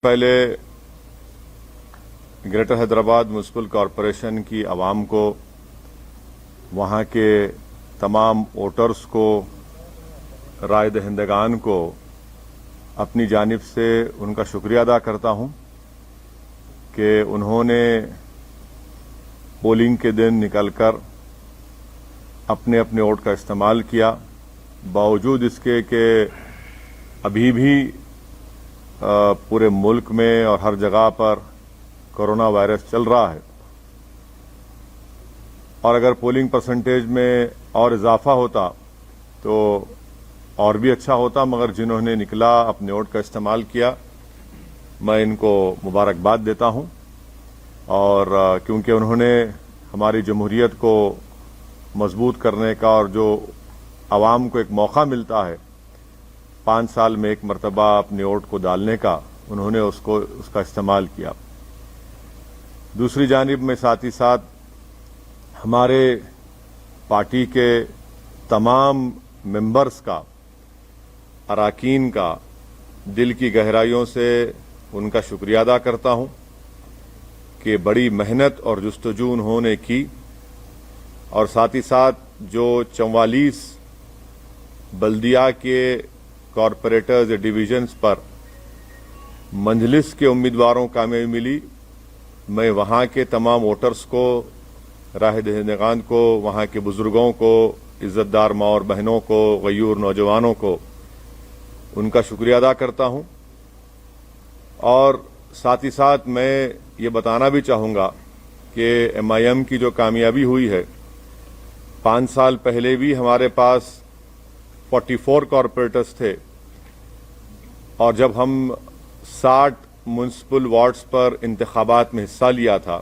پہلے greater Hyderabad municipal corporation کی عوام کو، وہاں کے تمام ووٹرز کو، رائے دہندگان کو اپنی جانب سے ان کا شکریہ ادا کرتا ہوں کہ انہوں نے پولنگ کے دن نکل کر اپنے اپنے ووٹ کا استعمال کیا، باوجود اس کے کہ ابھی بھی پورے ملک میں اور ہر جگہ پر کورونا وائرس چل رہا ہے، اور اگر پولنگ پرسنٹیج میں اور اضافہ ہوتا تو اور بھی اچھا ہوتا، مگر جنہوں نے نکلا اپنے ووٹ کا استعمال کیا، میں ان کو مبارکباد دیتا ہوں، اور کیونکہ انہوں نے ہماری جمہوریت کو مضبوط کرنے کا اور جو عوام کو ایک موقع ملتا ہے 5 سال میں ایک مرتبہ اپنے ووٹ کو ڈالنے کا، انہوں نے اس کا استعمال کیا۔ دوسری جانب میں ساتھ ہی ساتھ ہمارے پارٹی کے تمام ممبرز کا، اراکین کا دل کی گہرائیوں سے ان کا شکریہ ادا کرتا ہوں کہ بڑی محنت اور جستجو انہوں نے کی، اور ساتھ ہی ساتھ جو 44 بلدیہ کے کارپوریٹرز ڈویژنز پر مجلس کے امیدواروں کو کامیابی ملی، میں وہاں کے تمام ووٹرز کو، رائے دہندگان کو، وہاں کے بزرگوں کو، عزت دار ماں اور بہنوں کو، غیور نوجوانوں کو ان کا شکریہ ادا کرتا ہوں، اور ساتھ ہی ساتھ میں یہ بتانا بھی چاہوں گا کہ MIM کی جو کامیابی ہوئی ہے، 5 سال پہلے بھی ہمارے پاس 44 کارپوریٹرز تھے، اور جب ہم 60 میونسپل وارڈز پر انتخابات میں حصہ لیا تھا،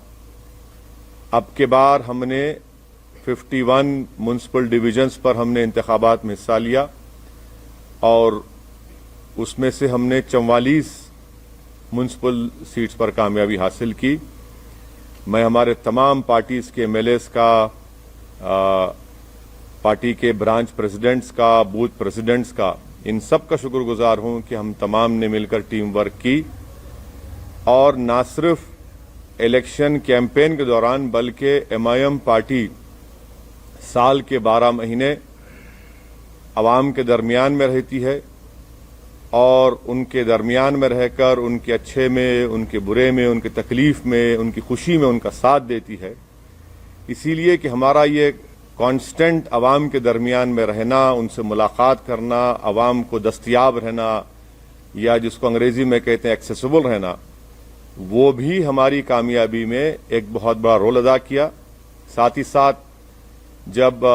اب کے بار ہم نے 51 میونسپل ڈویژنز پر ہم نے انتخابات میں حصہ لیا، اور اس میں سے ہم نے 44 میونسپل سیٹس پر کامیابی حاصل کی۔ میں ہمارے تمام پارٹیز کے MLAs کا، پارٹی کے برانچ پریزیڈنٹس کا، بوتھ پریزیڈنٹس کا، ان سب کا شکر گزار ہوں کہ ہم تمام نے مل کر ٹیم ورک کی، اور نہ صرف الیکشن کیمپین کے دوران بلکہ MIM پارٹی سال کے 12 مہینے عوام کے درمیان میں رہتی ہے، اور ان کے درمیان میں رہ کر ان کے اچھے میں، ان کے برے میں، ان کی تکلیف میں، ان کی خوشی میں ان کا ساتھ دیتی ہے۔ اسی لیے کہ ہمارا یہ کانسٹنٹ عوام کے درمیان میں رہنا، ان سے ملاقات کرنا، عوام کو دستیاب رہنا، یا جس کو انگریزی میں کہتے ہیں ایکسیسیبل رہنا، وہ بھی ہماری کامیابی میں ایک بہت بڑا رول ادا کیا۔ ساتھ ہی ساتھ جب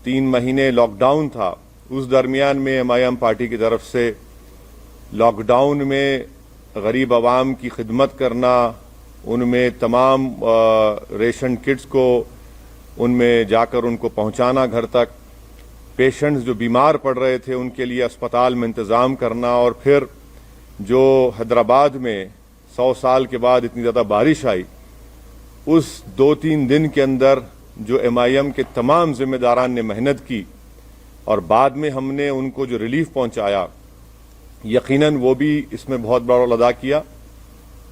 3 مہینے لاک ڈاؤن تھا، اس درمیان میں MIM پارٹی کی طرف سے لاک ڈاؤن میں غریب عوام کی خدمت کرنا، ان میں تمام ریشن کٹس کو ان میں جا کر ان کو پہنچانا گھر تک، پیشنٹس جو بیمار پڑ رہے تھے ان کے لیے اسپتال میں انتظام کرنا، اور پھر جو حیدرآباد میں 100 سال کے بعد اتنی زیادہ بارش آئی، اس 2-3 دن کے اندر جو MIM کے تمام ذمہ داران نے محنت کی، اور بعد میں ہم نے ان کو جو ریلیف پہنچایا، یقیناً وہ بھی اس میں بہت بڑا رول ادا کیا۔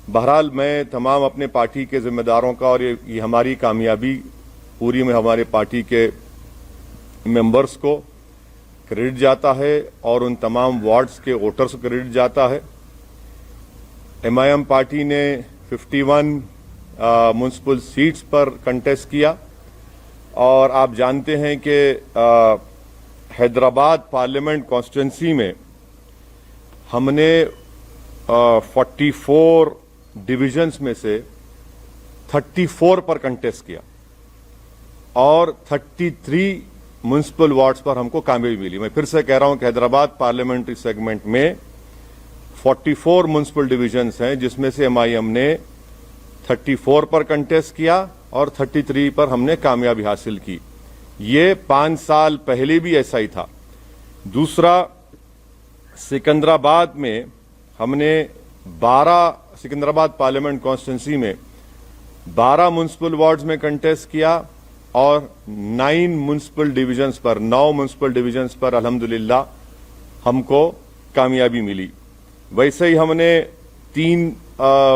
بہرحال میں تمام اپنے پارٹی کے ذمہ داروں کا، اور یہ ہماری کامیابی پوری میں ہمارے پارٹی کے ممبرز کو کریڈٹ جاتا ہے، اور ان تمام وارڈز کے ووٹرز کو کریڈٹ جاتا ہے۔ MIM پارٹی نے 51 میونسپل سیٹس پر کنٹیسٹ کیا، اور آپ جانتے ہیں کہ حیدرآباد پارلیمنٹ کانسٹیٹوئنسی میں ہم نے 44 ڈویژنز میں سے 34 پر کنٹیسٹ کیا، اور 33 میونسپل وارڈز پر ہم کو کامیابی ملی۔ میں پھر سے کہہ رہا ہوں کہ حیدرآباد پارلیمنٹری سیگمنٹ میں 44 میونسپل ڈویژنز ہیں، جس میں سے MIM نے 34 پر کنٹیسٹ کیا، اور 33 پر ہم نے کامیابی حاصل کی۔ یہ 5 سال پہلے بھی ایسا ہی تھا۔ دوسرا، سکندرآباد میں ہم نے سکندرآباد پارلیمنٹ کانسٹیٹوئنسی میں 12 میونسپل وارڈز میں کنٹیسٹ کیا، اور 9 میونسپل ڈویژنز پر الحمدللہ ہم کو کامیابی ملی۔ ویسے ہی ہم نے 3